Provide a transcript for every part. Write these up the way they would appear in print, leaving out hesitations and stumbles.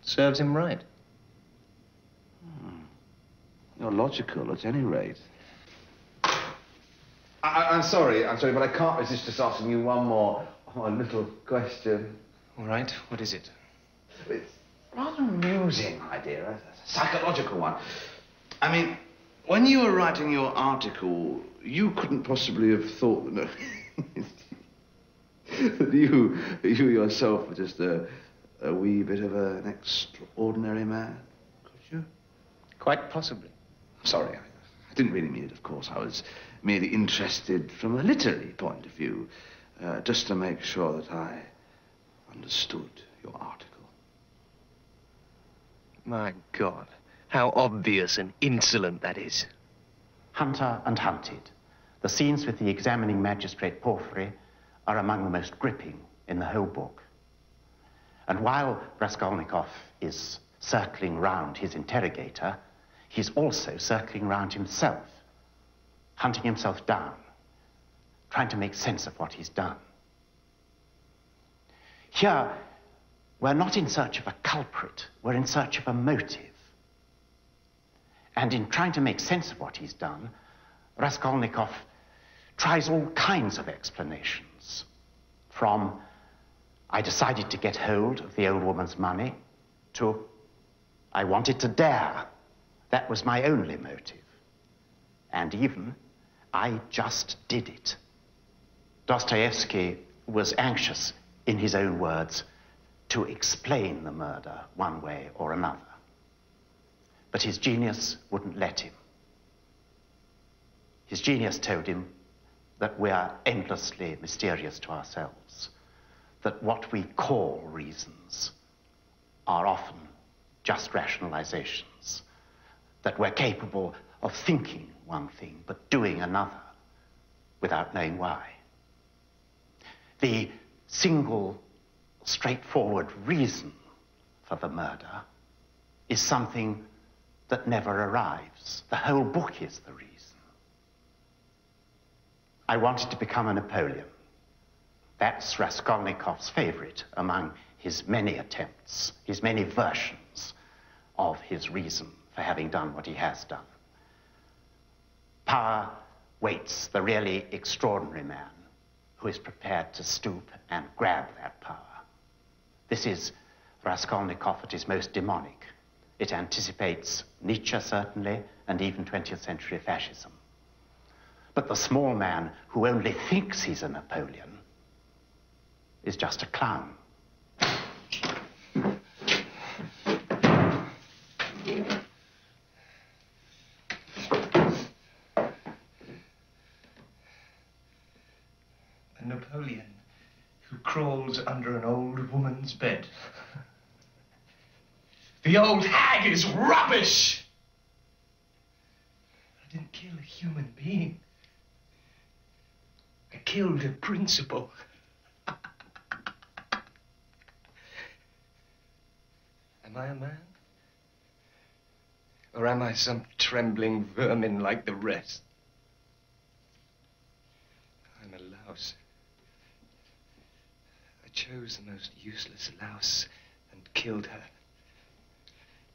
Serves him right. You're logical, at any rate. I'm sorry, but I can't resist just asking you one more little question. All right, what is it? It's a rather amusing idea, a psychological one. I mean, when you were writing your article, you couldn't possibly have thought that, that you yourself were just a wee bit of an extraordinary man, could you? Quite possibly. Sorry, I didn't really mean it, of course. I was merely interested from a literary point of view, just to make sure that I understood your article. My God, how obvious and insolent that is. Hunter and Hunted. The scenes with the examining magistrate Porphyry are among the most gripping in the whole book. And while Raskolnikov is circling round his interrogator, he's also circling round himself, hunting himself down, trying to make sense of what he's done. Here, we're not in search of a culprit, we're in search of a motive. And in trying to make sense of what he's done, Raskolnikov tries all kinds of explanations. From, I decided to get hold of the old woman's money, to, I wanted to dare. That was my only motive. And even, I just did it. Dostoievsky was anxious, in his own words, to explain the murder one way or another. But his genius wouldn't let him. His genius told him that we are endlessly mysterious to ourselves, that what we call reasons are often just rationalizations, that we're capable of thinking one thing but doing another without knowing why. The single, straightforward reason for the murder is something that never arrives. The whole book is the reason. I wanted to become a Napoleon. That's Raskolnikov's favorite among his many attempts, his many versions of his reason for having done what he has done. Power waits the really extraordinary man who is prepared to stoop and grab that power. This is Raskolnikov at his most demonic. It anticipates Nietzsche, certainly, and even 20th century fascism. But the small man who only thinks he's a Napoleon is just a clown. A Napoleon who crawls under an old woman's bed. The old hag is rubbish! I didn't kill a human being. I killed a principle. Am I a man? Or am I some trembling vermin like the rest? I'm a louse. I chose the most useless louse and killed her.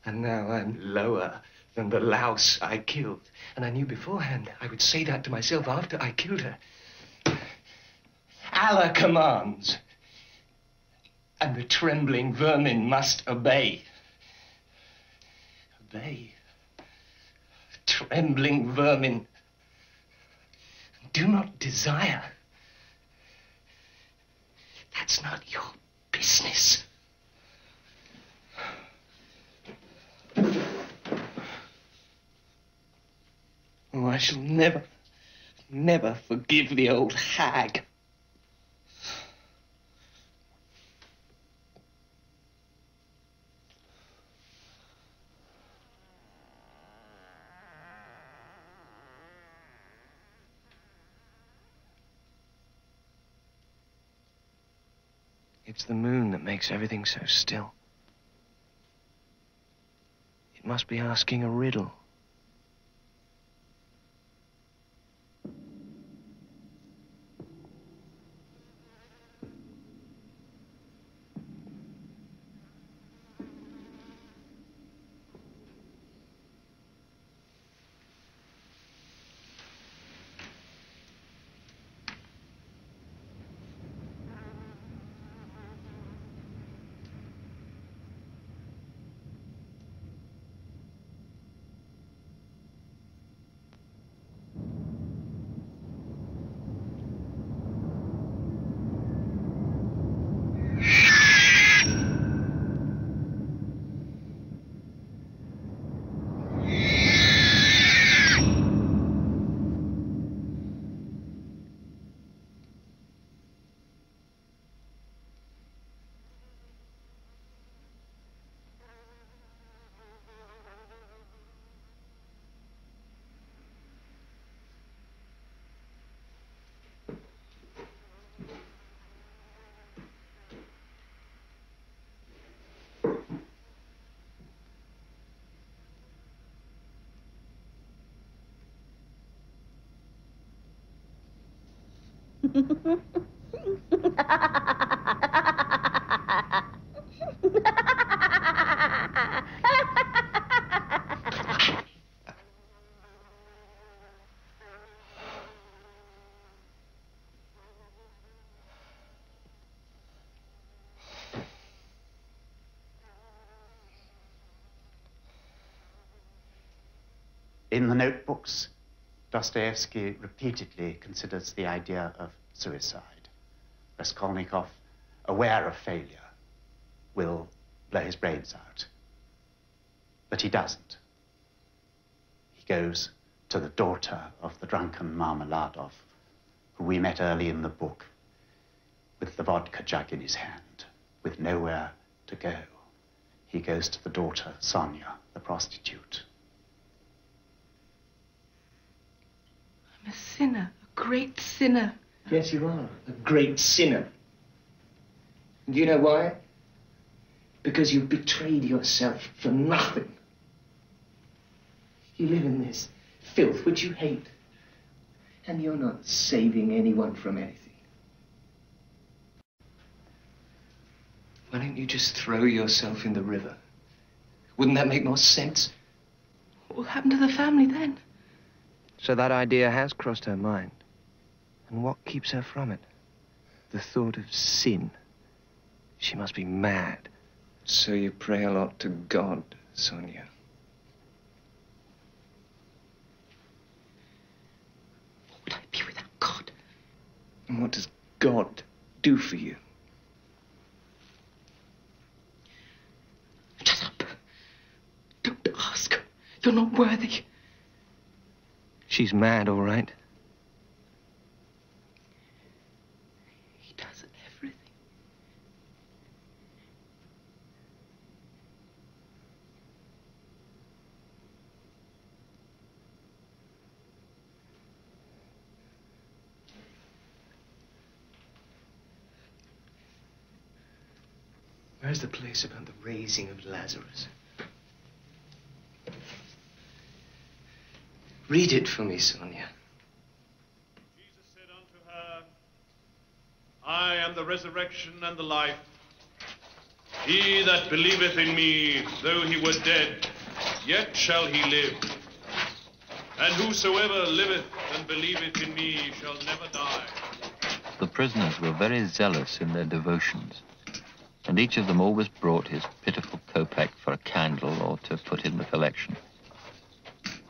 And now I'm lower than the louse I killed. And I knew beforehand I would say that to myself after I killed her. Allah commands, and the trembling vermin must obey. Obey. Trembling vermin, do not desire. That's not your business. Oh, I shall never, never forgive the old hag. It's the moon that makes everything so still. It must be asking a riddle. In the notebooks, Dostoievsky repeatedly considers the idea of suicide. Raskolnikov, aware of failure, will blow his brains out. But he doesn't. He goes to the daughter of the drunken Marmeladov, who we met early in the book, with the vodka jug in his hand, with nowhere to go. He goes to the daughter, Sonia, the prostitute. I'm a sinner, a great sinner. Yes, you are. A great sinner. And do you know why? Because you've betrayed yourself for nothing. You live in this filth which you hate. And you're not saving anyone from anything. Why don't you just throw yourself in the river? Wouldn't that make more sense? What will happen to the family then? So that idea has crossed her mind. And what keeps her from it? The thought of sin. She must be mad. So you pray a lot to God, Sonia. What would I be without God? And what does God do for you? Shut up. Don't ask. You're not worthy. She's mad, all right. He does everything. Where's the place about the raising of Lazarus? Read it for me, Sonia. Jesus said unto her, I am the resurrection and the life. He that believeth in me, though he were dead, yet shall he live. And whosoever liveth and believeth in me shall never die. The prisoners were very zealous in their devotions, and each of them always brought his pitiful kopeck for a candle or to put in the collection.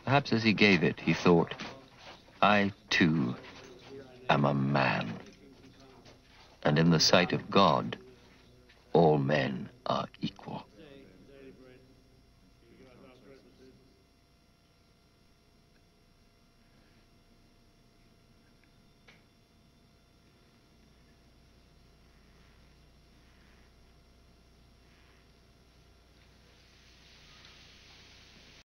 Perhaps as he gave it, he thought, I, too, am a man. And in the sight of God, all men are equal.